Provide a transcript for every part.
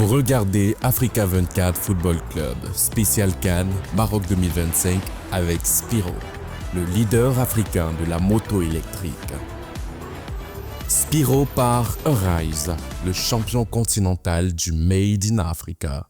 Vous regardez Africa 24 Football Club, spécial Cannes, Maroc 2025 avec Spiro, le leader africain de la moto électrique. Spiro par Arise, le champion continental du Made in Africa.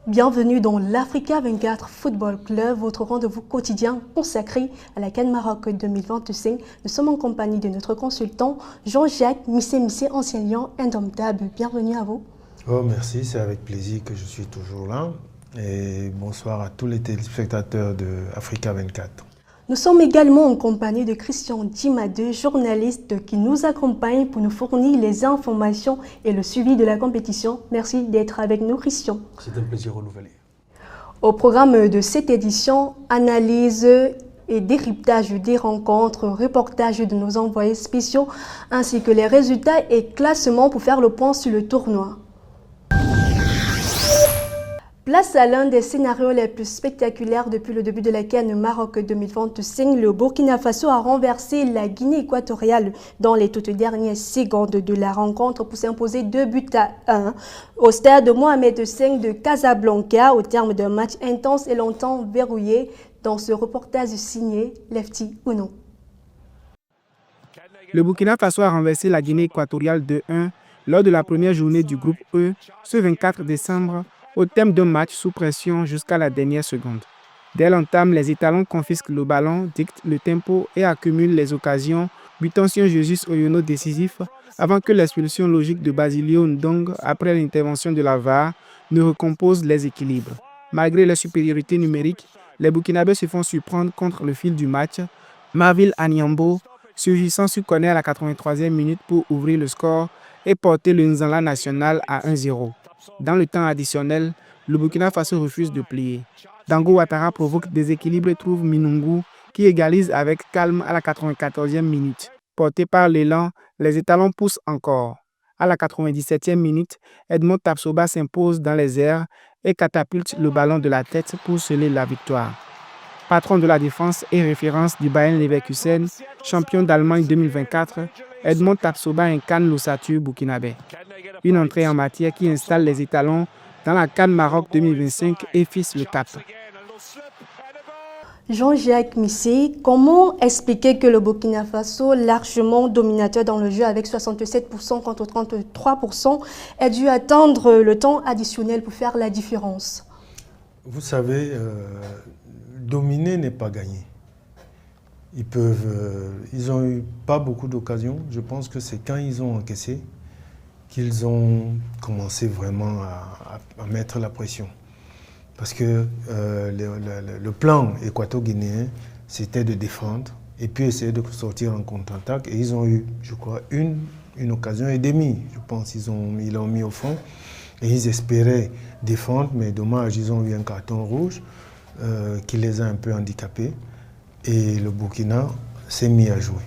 Bienvenue dans l'Africa 24 Football Club, votre rendez-vous quotidien consacré à la CAN Maroc 2025. Nous sommes en compagnie de notre consultant Jean-Jacques Missé, ancien lion indomptable. Bienvenue à vous. Oh, merci, c'est avec plaisir que je suis toujours là. Et bonsoir à tous les téléspectateurs de Africa 24. Nous sommes également en compagnie de Christian Dimadeu, journaliste qui nous accompagne pour nous fournir les informations et le suivi de la compétition. Merci d'être avec nous, Christian. C'est un plaisir renouvelé. Au programme de cette édition, analyse et décryptage des rencontres, reportage de nos envoyés spéciaux, ainsi que les résultats et classements pour faire le point sur le tournoi. Place à l'un des scénarios les plus spectaculaires depuis le début de la CAN Maroc 2025. Le Burkina Faso a renversé la Guinée équatoriale dans les toutes dernières secondes de la rencontre pour s'imposer 2-1 au stade Mohamed V de Casablanca au terme d'un match intense et longtemps verrouillé. Dans ce reportage signé Lefty Ounou. Le Burkina Faso a renversé la Guinée équatoriale 2-1 lors de la première journée du groupe E ce 24 décembre au terme d'un match sous pression jusqu'à la dernière seconde. Dès l'entame, les Étalons confisquent le ballon, dictent le tempo et accumulent les occasions, butant sur un Jesus Oyono décisif avant que l'expulsion logique de Basilio Ndong après l'intervention de la VAR ne recompose les équilibres. Malgré la supériorité numérique, les Burkinabés se font surprendre contre le fil du match. Marvil Anyambo, surgissant sur corner à la 83e minute pour ouvrir le score et porter le Nzala national à 1-0. Dans le temps additionnel, le Burkina Faso refuse de plier. Dango Ouattara provoque déséquilibre et trouve Minungu qui égalise avec calme à la 94e minute. Porté par l'élan, les étalons poussent encore. À la 97e minute, Edmond Tapsoba s'impose dans les airs et catapulte le ballon de la tête pour sceller la victoire. Patron de la défense et référence du Bayern Leverkusen, champion d'Allemagne 2024, Edmond Tapsoba incarne l'ossature burkinabé. Une entrée en matière qui installe les étalons dans la CAN Maroc 2025 et fixe le cap. Jean-Jacques Missé, comment expliquer que le Burkina Faso, largement dominateur dans le jeu avec 67% contre 33%, ait dû attendre le temps additionnel pour faire la différence? Vous savez, dominer n'est pas gagner. Ils ont eu pas beaucoup d'occasions. Je pense que c'est quand ils ont encaissé qu'ils ont commencé vraiment à mettre la pression. Parce que le plan équato-guinéen, c'était de défendre et puis essayer de sortir en contre-attaque. Et ils ont eu, je crois, une occasion et demie. Je pense ils l'ont mis au fond. Et ils espéraient défendre, mais dommage, ils ont eu un carton rouge qui les a un peu handicapés. Et le Burkina s'est mis à jouer.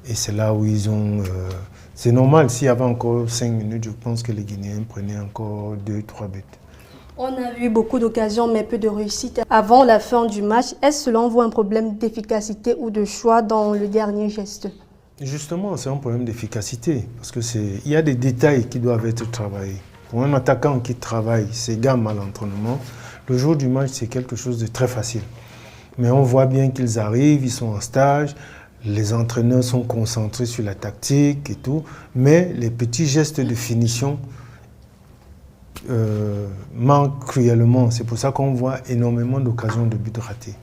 Et c'est là où ils ont... c'est normal, s'il y avait encore 5 minutes, je pense que les Guinéens prenaient encore 2-3 buts. On a eu beaucoup d'occasions, mais peu de réussite avant la fin du match. Est-ce selon vous un problème d'efficacité ou de choix dans le dernier geste? Justement, c'est un problème d'efficacité. Parce qu'il y a des détails qui doivent être travaillés. Pour un attaquant qui travaille ses gammes à l'entraînement, le jour du match, c'est quelque chose de très facile. Mais on voit bien qu'ils arrivent, ils sont en stage, les entraîneurs sont concentrés sur la tactique et tout, mais les petits gestes de finition manquent cruellement. C'est pour ça qu'on voit énormément d'occasions de buts ratés.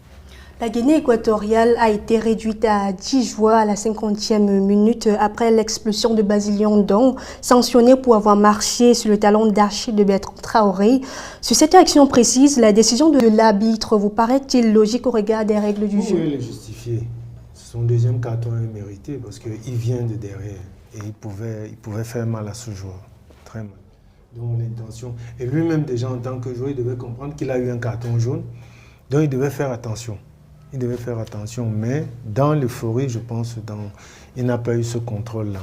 La Guinée équatoriale a été réduite à 10 joueurs à la 50e minute après l'expulsion de Basilio Ndong, sanctionné pour avoir marché sur le talon d'Archie de Bertrand Traoré. Sur cette action précise, la décision de l'arbitre vous paraît-il logique au regard des règles du jeu? Vous pouvez le justifier. Son deuxième carton est mérité parce qu'il vient de derrière et il pouvait faire mal à ce joueur. Très mal. Donc l'intention. Et lui-même déjà en tant que joueur, il devait comprendre qu'il a eu un carton jaune. Donc il devait faire attention. Il devait faire attention, mais dans l'euphorie, je pense, il n'a pas eu ce contrôle-là.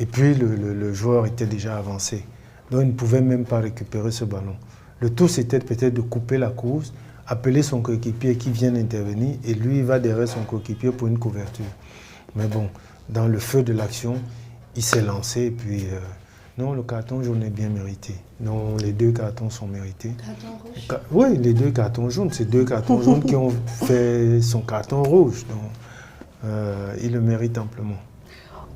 Et puis, le joueur était déjà avancé. Donc, il ne pouvait même pas récupérer ce ballon. Le tout, c'était peut-être de couper la course, appeler son coéquipier qui vient intervenir, et lui, il va derrière son coéquipier pour une couverture. Mais bon, dans le feu de l'action, il s'est lancé et puis non, le carton jaune est bien mérité. Non, les 2 cartons sont mérités. Carton rouge. Oui, les 2 cartons jaunes, c'est 2 cartons jaunes qui ont fait son carton rouge. Donc, il le mérite amplement.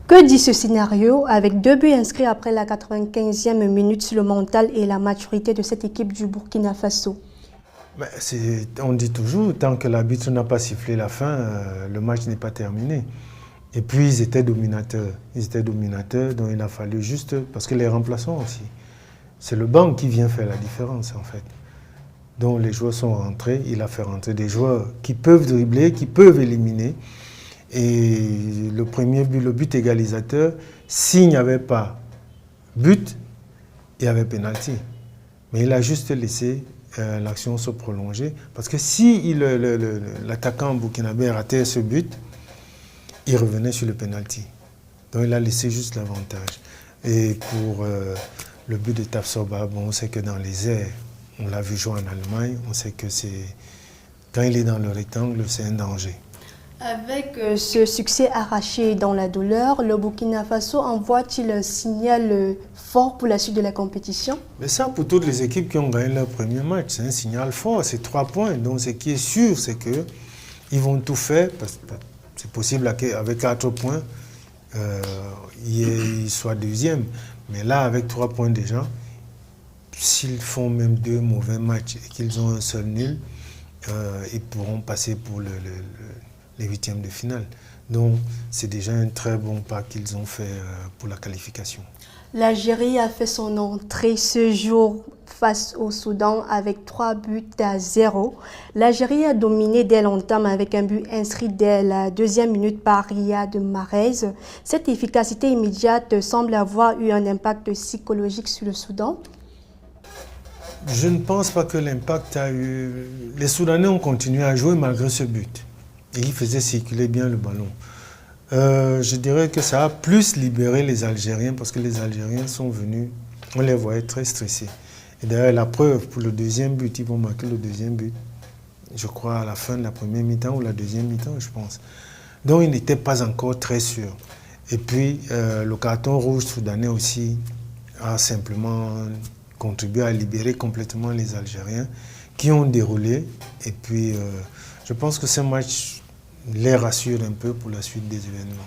Que dit ce scénario avec 2 buts inscrits après la 95e minute sur le mental et la maturité de cette équipe du Burkina Faso? Ben, on dit toujours, tant que l'arbitre n'a pas sifflé la fin, le match n'est pas terminé. Et puis ils étaient dominateurs. Donc il a fallu juste, parce que les remplaçants aussi, c'est le banc qui vient faire la différence en fait. Donc les joueurs sont rentrés, il a fait rentrer des joueurs qui peuvent dribbler, qui peuvent éliminer. Et le premier but, le but égalisateur, s'il n'y avait pas but, il y avait pénalty. Mais il a juste laissé l'action se prolonger. Parce que si l'attaquant burkinabé ratait ce but, il revenait sur le pénalty. Donc il a laissé juste l'avantage. Et pour le but de Tafsoba, bon, on sait que dans les airs, on l'a vu jouer en Allemagne, on sait que quand il est dans le rectangle, c'est un danger. Avec ce succès arraché dans la douleur, le Burkina Faso envoie-t-il un signal fort pour la suite de la compétition? Mais ça, pour toutes les équipes qui ont gagné leur premier match, c'est un signal fort, c'est 3 points. Donc ce qui est sûr, c'est qu'ils vont tout faire, parce que c'est possible avec 4 points, ils soient deuxième. Mais là, avec 3 points déjà, s'ils font même 2 mauvais matchs et qu'ils ont un seul nul, ils pourront passer pour les 8e de finale. Donc, c'est déjà un très bon pas qu'ils ont fait pour la qualification. L'Algérie a fait son entrée ce jour face au Soudan avec 3-0. L'Algérie a dominé dès l'entame avec un but inscrit dès la 2e minute par Riyad Mahrez. Cette efficacité immédiate semble avoir eu un impact psychologique sur le Soudan. Je ne pense pas que l'impact a eu... Les Soudanais ont continué à jouer malgré ce but. Et ils faisaient circuler bien le ballon. Je dirais que ça a plus libéré les Algériens parce que les Algériens sont venus, on les voyait très stressés. Et d'ailleurs, la preuve pour le 2e but, ils vont marquer le 2e but, je crois à la fin de la première mi-temps ou la 2e mi-temps, je pense. Donc, ils n'étaient pas encore très sûrs. Et puis, le carton rouge soudanais aussi a simplement contribué à libérer complètement les Algériens qui ont déroulé. Et puis, je pense que ce match les rassure un peu pour la suite des événements.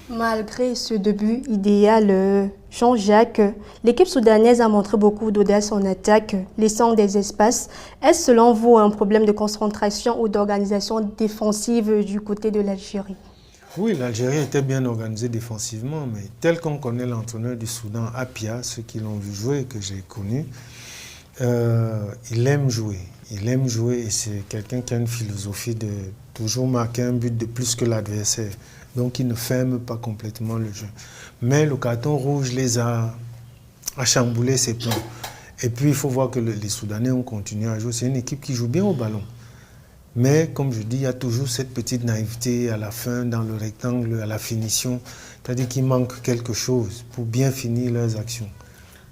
Malgré ce début idéal, Jean-Jacques, l'équipe soudanaise a montré beaucoup d'audace en attaque, laissant des espaces. Est-ce selon vous un problème de concentration ou d'organisation défensive du côté de l'Algérie? Oui, l'Algérie était bien organisée défensivement, mais tel qu'on connaît l'entraîneur du Soudan, Apia, ceux qui l'ont vu jouer, que j'ai connu, il aime jouer. Il aime jouer et c'est quelqu'un qui a une philosophie de toujours marquer un but de plus que l'adversaire. Donc il ne ferme pas complètement le jeu. Mais le carton rouge les a chamboulé ses plans. Et puis il faut voir que les Soudanais ont continué à jouer. C'est une équipe qui joue bien au ballon. Mais comme je dis, il y a toujours cette petite naïveté à la fin, dans le rectangle, à la finition. C'est-à-dire qu'il manque quelque chose pour bien finir leurs actions.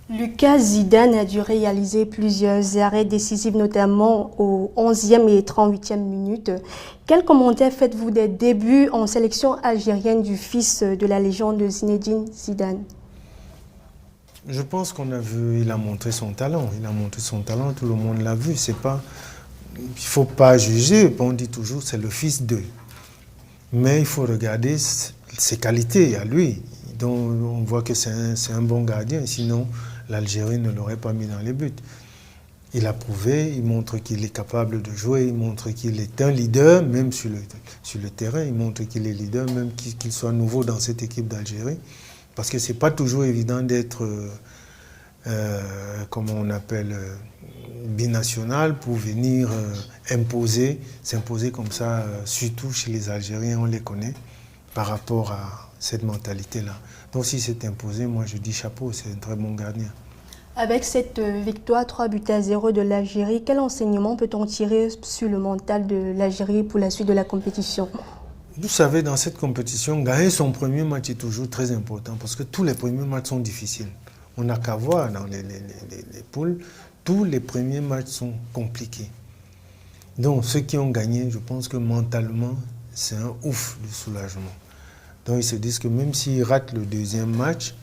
Lucas Zidane a dû réaliser plusieurs arrêts décisifs, notamment aux 11e et 38e minutes. Quel commentaire faites-vous des débuts en sélection algérienne du fils de la légende Zinedine Zidane? Je pense qu'on a vu, il a montré son talent. Il a montré son talent, tout le monde l'a vu. C'est pas, il ne faut pas juger, on dit toujours c'est le fils d'eux. Mais il faut regarder ses qualités à lui. Donc on voit que c'est un bon gardien, sinon l'Algérie ne l'aurait pas mis dans les buts. Il a prouvé, il montre qu'il est capable de jouer, il montre qu'il est un leader, même sur le terrain, il montre qu'il est leader, même qu'il soit nouveau dans cette équipe d'Algérie. Parce que ce n'est pas toujours évident d'être, comment on appelle, binational pour venir s'imposer comme ça, surtout chez les Algériens, on les connaît, par rapport à cette mentalité-là. Donc si c'est imposé, moi je dis chapeau, c'est un très bon gardien. Avec cette victoire 3-0 de l'Algérie, quel enseignement peut-on tirer sur le mental de l'Algérie pour la suite de la compétition? Vous savez, dans cette compétition, gagner son premier match est toujours très important parce que tous les premiers matchs sont difficiles. On n'a qu'à voir dans les poules, tous les premiers matchs sont compliqués. Donc ceux qui ont gagné, je pense que mentalement, c'est un ouf de soulagement. Donc ils se disent que même s'ils ratent le deuxième match,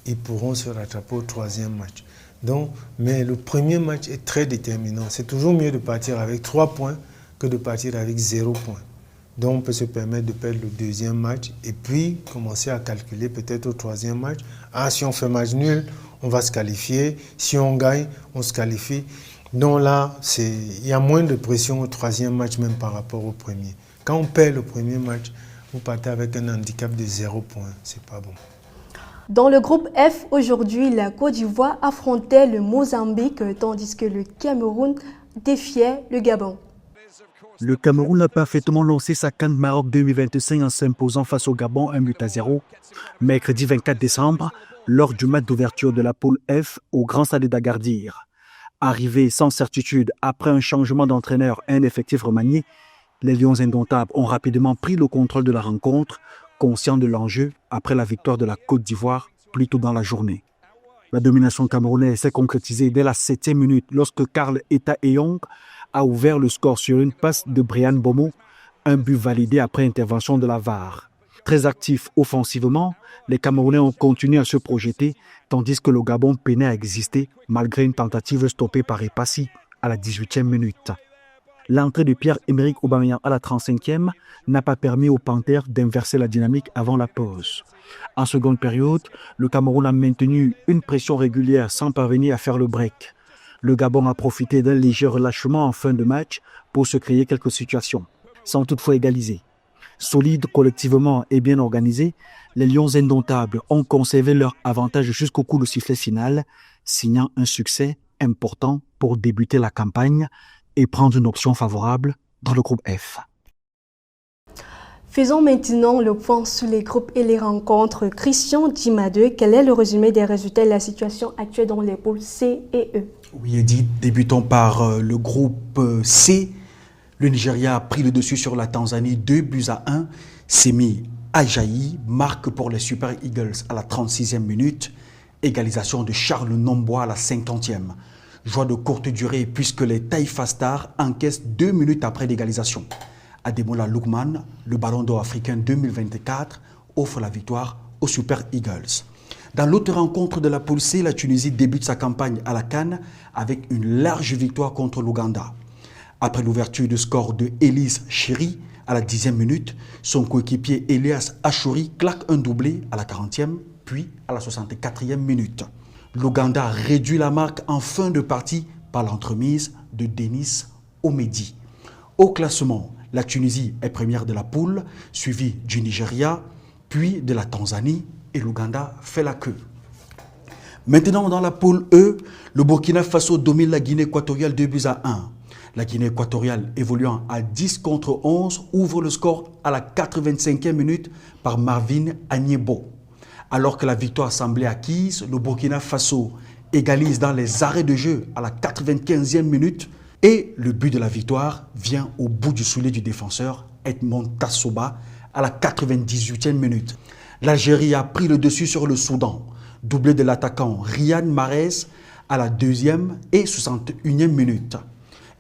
ils pourront se rattraper au troisième match. Donc, mais le premier match est très déterminant. C'est toujours mieux de partir avec 3 points que de partir avec 0 points. Donc on peut se permettre de perdre le deuxième match et puis commencer à calculer peut-être au troisième match. Ah, si on fait match nul, on va se qualifier. Si on gagne, on se qualifie. Donc là, il y a moins de pression au troisième match même par rapport au premier. Quand on perd le premier match, vous partez avec un handicap de 0 points. C'est pas bon. Dans le groupe F, aujourd'hui, la Côte d'Ivoire affrontait le Mozambique, tandis que le Cameroun défiait le Gabon. Le Cameroun a parfaitement lancé sa CAN Maroc 2025 en s'imposant face au Gabon 1-0, mercredi 24 décembre, lors du match d'ouverture de la poule F au Grand Stade d'Agadir. Arrivés sans certitude après un changement d'entraîneur et un effectif remanié, les Lions indomptables ont rapidement pris le contrôle de la rencontre, conscients de l'enjeu après la victoire de la Côte d'Ivoire plus tôt dans la journée. La domination camerounaise s'est concrétisée dès la 7e minute lorsque Karl Eta Eyong a ouvert le score sur une passe de Brian Bomo, un but validé après intervention de la VAR. Très actifs offensivement, les Camerounais ont continué à se projeter, tandis que le Gabon peinait à exister malgré une tentative stoppée par Epassi à la 18e minute. L'entrée de Pierre-Emerick Aubameyang à la 35e n'a pas permis aux Panthères d'inverser la dynamique avant la pause. En seconde période, le Cameroun a maintenu une pression régulière sans parvenir à faire le break. Le Gabon a profité d'un léger relâchement en fin de match pour se créer quelques situations, sans toutefois égaliser. Solides collectivement et bien organisés, les Lions indomptables ont conservé leur avantage jusqu'au coup de sifflet final, signant un succès important pour débuter la campagne et prendre une option favorable dans le groupe F. Faisons maintenant le point sur les groupes et les rencontres. Christian Djimadeu, quel est le résumé des résultats et la situation actuelle dans les poules C et E? Oui, Edith, débutons par le groupe C. Le Nigeria a pris le dessus sur la Tanzanie, 2-1. Semi Ajayi marque pour les Super Eagles à la 36e minute. Égalisation de Charles Nombois à la 50e. Joie de courte durée puisque les Taifa Stars encaissent 2 minutes après l'égalisation. Ademola Lookman, le Ballon d'Or africain 2024, offre la victoire aux Super Eagles. Dans l'autre rencontre de la poule C, la Tunisie débute sa campagne à la CAN avec une large victoire contre l'Ouganda. Après l'ouverture du score de Elise Chéri à la 10e minute, son coéquipier Elias Achouri claque un doublé à la 40e, puis à la 64e minute. L'Ouganda réduit la marque en fin de partie par l'entremise de Denis Omedi. Au classement, la Tunisie est première de la poule, suivie du Nigeria, puis de la Tanzanie, et l'Ouganda fait la queue. Maintenant, dans la poule E, le Burkina Faso domine la Guinée équatoriale 2-1. La Guinée équatoriale, évoluant à 10-11, ouvre le score à la 85e minute par Marvin Agnebo. Alors que la victoire semblait acquise, le Burkina Faso égalise dans les arrêts de jeu à la 95e minute et le but de la victoire vient au bout du soulier du défenseur Edmond Tassoba à la 98e minute. L'Algérie a pris le dessus sur le Soudan, doublé de l'attaquant Riyad Mahrez à la 2e et 61e minute.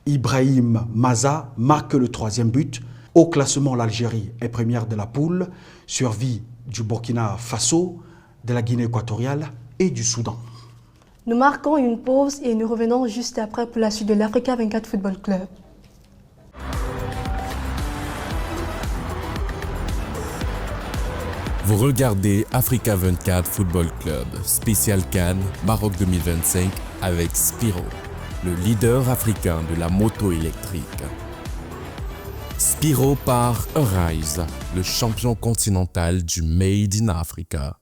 Ibrahim Maza marque le 3e but. Au classement, l'Algérie est première de la poule, suivie du Burkina Faso, de la Guinée équatoriale et du Soudan. Nous marquons une pause et nous revenons juste après pour la suite de l'Africa 24 Football Club. Vous regardez Africa 24 Football Club, spécial CAN Maroc 2025 avec Spiro, le leader africain de la moto électrique. Spiro par Arise, le champion continental du Made in Africa.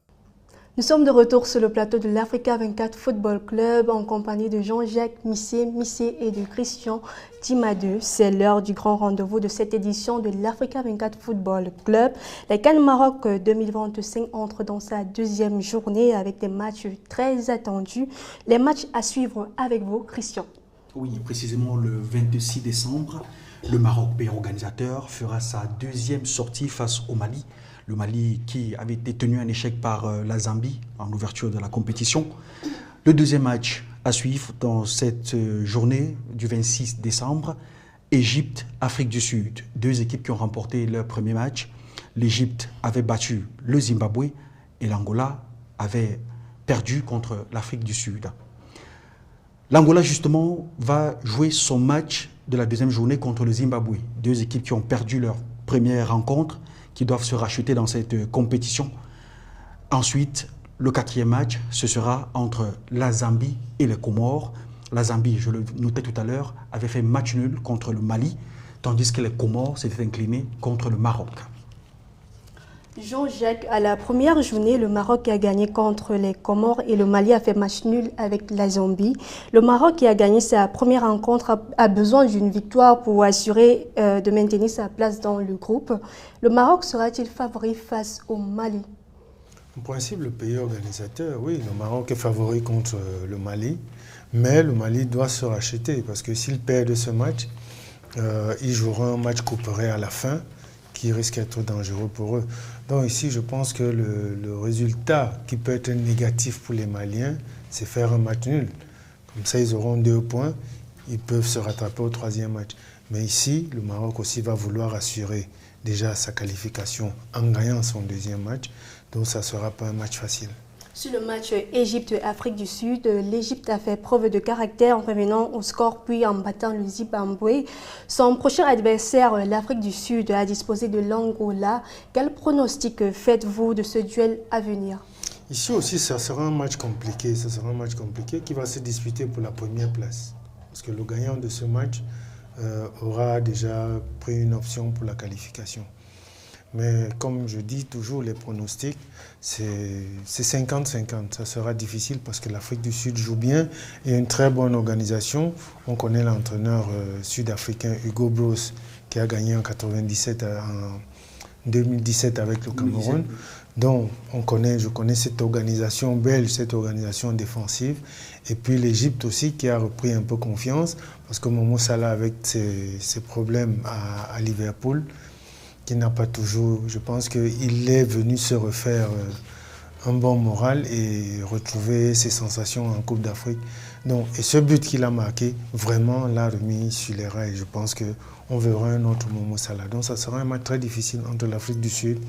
Nous sommes de retour sur le plateau de l'Africa 24 Football Club en compagnie de Jean-Jacques Missé et de Christian Djimadeu. C'est l'heure du grand rendez-vous de cette édition de l'Africa 24 Football Club. La CAN Maroc 2025 entre dans sa deuxième journée avec des matchs très attendus. Les matchs à suivre avec vous, Christian. Oui, précisément le 26 décembre, le Maroc, pays organisateur, fera sa deuxième sortie face au Mali. Le Mali qui avait été tenu un échec par la Zambie en ouverture de la compétition. Le deuxième match à suivre dans cette journée du 26 décembre, Égypte, Afrique du Sud. Deux équipes qui ont remporté leur premier match. l'Égypte avait battu le Zimbabwe et l'Angola avait perdu contre l'Afrique du Sud. L'Angola, justement, va jouer son match de la deuxième journée contre le Zimbabwe. Deux équipes qui ont perdu leur première rencontre, qui doivent se racheter dans cette compétition. Ensuite, le quatrième match, ce sera entre la Zambie et les Comores. La Zambie, je le notais tout à l'heure, avait fait match nul contre le Mali, tandis que les Comores s'étaient inclinés contre le Maroc. Jean-Jacques, à la première journée, le Maroc a gagné contre les Comores et le Mali a fait match nul avec la Zambie. Le Maroc, qui a gagné sa première rencontre, a besoin d'une victoire pour assurer de maintenir sa place dans le groupe. Le Maroc sera-t-il favori face au Mali? En principe, le pays organisateur, oui, le Maroc est favori contre le Mali, mais le Mali doit se racheter parce que s'il perd ce match, ils joueront un match couperé à la fin qui risque d'être dangereux pour eux. Donc ici, je pense que le résultat qui peut être négatif pour les Maliens, c'est faire un match nul. Comme ça, ils auront 2 points, ils peuvent se rattraper au 3e match. Mais ici, le Maroc aussi va vouloir assurer déjà sa qualification en gagnant son 2e match. Donc ça ne sera pas un match facile. Sur le match Égypte-Afrique du Sud, l'Égypte a fait preuve de caractère en revenant au score puis en battant le Zimbabwe. Son prochain adversaire, l'Afrique du Sud, a disposé de l'Angola. Quel pronostic faites-vous de ce duel à venir? Ici aussi, ça sera un match compliqué. Ça sera un match compliqué qui va se disputer pour la première place. Parce que le gagnant de ce match aura déjà pris une option pour la qualification. Mais comme je dis toujours, les pronostics, c'est 50-50. Ça sera difficile parce que l'Afrique du Sud joue bien. Il y a une très bonne organisation. On connaît l'entraîneur sud-africain Hugo Broos qui a gagné en 2017 avec le Cameroun. Donc je connais cette organisation belge, cette organisation défensive. Et puis l'Égypte aussi qui a repris un peu confiance parce que Momo Salah avec ses problèmes à Liverpool, qui n'a pas toujours, je pense qu'il est venu se refaire un bon moral et retrouver ses sensations en Coupe d'Afrique. Donc, et ce but qu'il a marqué, vraiment l'a remis sur les rails. Je pense qu'on verra un autre Momo Salah. Donc ça sera un match très difficile entre l'Afrique du Sud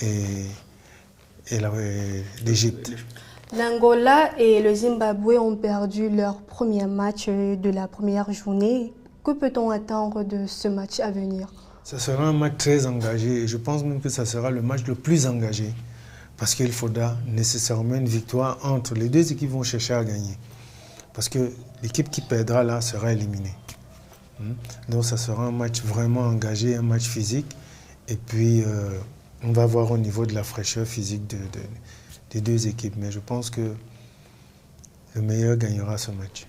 et l'Égypte. L'Angola et le Zimbabwe ont perdu leur premier match de la première journée. Que peut-on attendre de ce match à venir? Ça sera un match très engagé et je pense même que ça sera le match le plus engagé parce qu'il faudra nécessairement une victoire entre les deux équipes qui vont chercher à gagner. Parce que l'équipe qui perdra là sera éliminée. Donc ça sera un match vraiment engagé, un match physique. Et puis on va voir au niveau de la fraîcheur physique des deux équipes. Mais je pense que le meilleur gagnera ce match.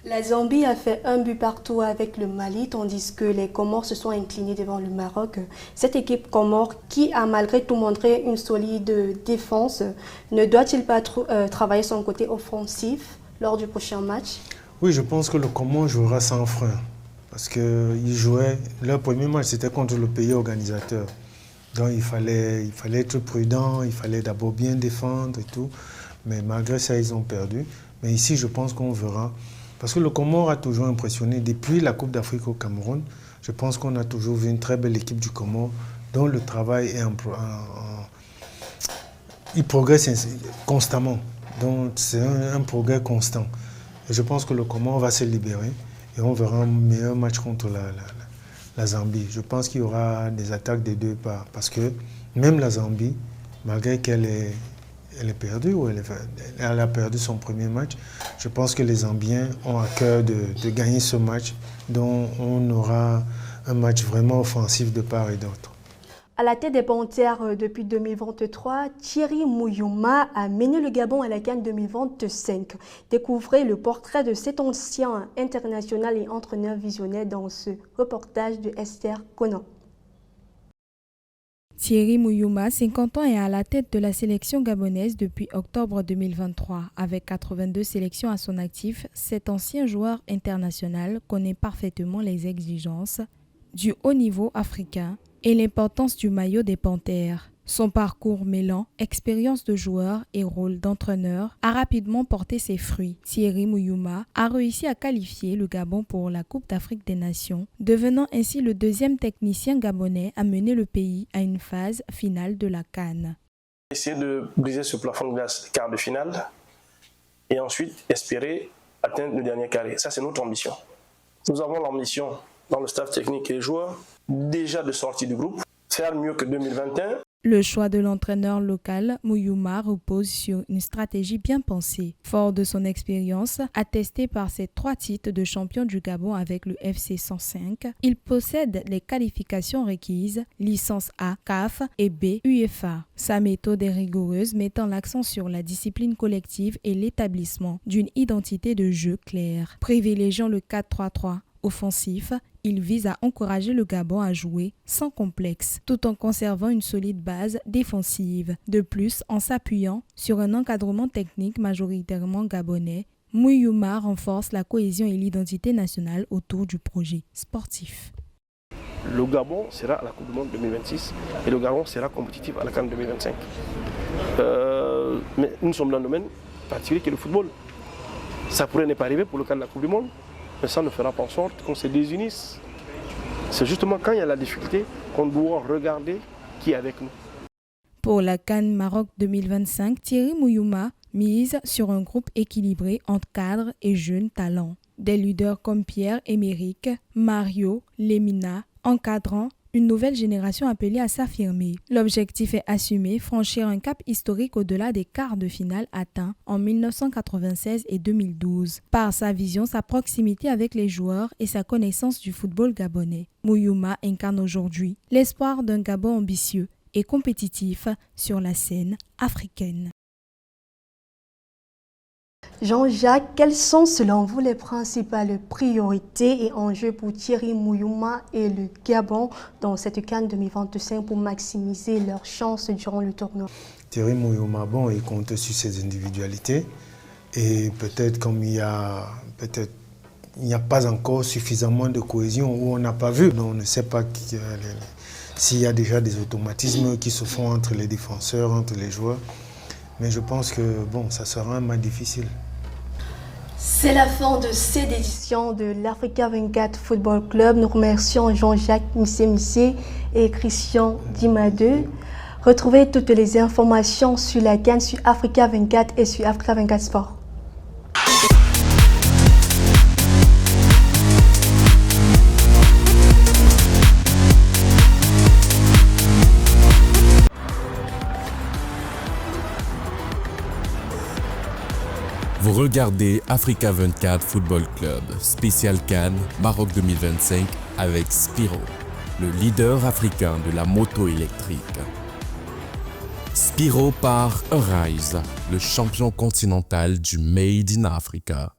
La Zambie a fait 1 but partout avec le Mali, tandis que les Comores se sont inclinés devant le Maroc. Cette équipe Comore, qui a malgré tout montré une solide défense, ne doit-il pas travailler son côté offensif lors du prochain match? Oui, je pense que le Comore jouera sans frein. Parce qu'ils jouaient, leur premier match c'était contre le pays organisateur. Donc il fallait être prudent, il fallait d'abord bien défendre et tout. Mais malgré ça, ils ont perdu. Mais ici, je pense qu'on verra. Parce que le Comore a toujours impressionné. Depuis la Coupe d'Afrique au Cameroun, je pense qu'on a toujours vu une très belle équipe du Comore dont le travail est il progresse constamment. Donc c'est un progrès constant. Et je pense que le Comore va se libérer et on verra un meilleur match contre la Zambie. Je pense qu'il y aura des attaques des deux parts. Parce que même la Zambie, malgré qu'elle est perdue, ou elle a perdu son premier match, je pense que les Zambiens ont à cœur de gagner ce match, dont on aura un match vraiment offensif de part et d'autre. À la tête des Panthères depuis 2023, Thierry Muyuma a mené le Gabon à la CAN 2025. Découvrez le portrait de cet ancien international et entraîneur visionnaire dans ce reportage de Esther Conan. Thierry Muyuma, 50 ans, est à la tête de la sélection gabonaise depuis octobre 2023. Avec 82 sélections à son actif, cet ancien joueur international connaît parfaitement les exigences du haut niveau africain et l'importance du maillot des Panthères. Son parcours mêlant expérience de joueur et rôle d'entraîneur a rapidement porté ses fruits. Thierry Muyuma a réussi à qualifier le Gabon pour la Coupe d'Afrique des Nations, devenant ainsi le deuxième technicien gabonais à mener le pays à une phase finale de la CAN. Essayer de briser ce plafond de glace quart de finale et ensuite espérer atteindre le dernier carré. Ça, c'est notre ambition. Nous avons l'ambition dans le staff technique et les joueurs déjà de sortie du groupe, faire mieux que 2021. Le choix de l'entraîneur local, Muyuma, repose sur une stratégie bien pensée. Fort de son expérience, attestée par ses 3 titres de champion du Gabon avec le FC 105, il possède les qualifications requises, licence A, CAF et B, UEFA. Sa méthode est rigoureuse, mettant l'accent sur la discipline collective et l'établissement d'une identité de jeu claire. Privilégiant le 4-3-3 offensif, il vise à encourager le Gabon à jouer sans complexe, tout en conservant une solide base défensive. De plus, en s'appuyant sur un encadrement technique majoritairement gabonais, Muyuma renforce la cohésion et l'identité nationale autour du projet sportif. Le Gabon sera à la Coupe du Monde 2026 et le Gabon sera compétitif à la CAN 2025. Mais nous sommes dans un domaine particulier qui est le football. Ça pourrait ne pas arriver pour le cas de la Coupe du Monde. Mais ça ne fera pas en sorte qu'on se désunisse. C'est justement quand il y a la difficulté qu'on doit regarder qui est avec nous. Pour la CAN Maroc 2025, Thierry Muyuma mise sur un groupe équilibré entre cadres et jeunes talents. Des leaders comme Pierre-Emerick, Mario, Lemina, encadrant une nouvelle génération appelée à s'affirmer. L'objectif est assumé, franchir un cap historique au-delà des quarts de finale atteints en 1996 et 2012. Par sa vision, sa proximité avec les joueurs et sa connaissance du football gabonais, Muyuma incarne aujourd'hui l'espoir d'un Gabon ambitieux et compétitif sur la scène africaine. Jean-Jacques, quelles sont selon vous les principales priorités et enjeux pour Thierry Muyuma et le Gabon dans cette CAN 2025 pour maximiser leurs chances durant le tournoi? Thierry Muyuma, bon, il compte sur ses individualités et peut-être comme il n'y a pas encore suffisamment de cohésion ou on n'a pas vu, donc on ne sait pas s'il y a déjà des automatismes qui se font entre les défenseurs, entre les joueurs. Mais je pense que bon, ça sera un match difficile. C'est la fin de cette édition de l'Africa 24 Football Club. Nous remercions Jean-Jacques Missé et Christian Dimadeu. Retrouvez toutes les informations sur la CAN sur Africa 24 et sur Africa 24 Sport. Vous regardez Africa 24 Football Club, spécial CAN, Maroc 2025 avec Spiro, le leader africain de la moto électrique. Spiro par Arise, le champion continental du Made in Africa.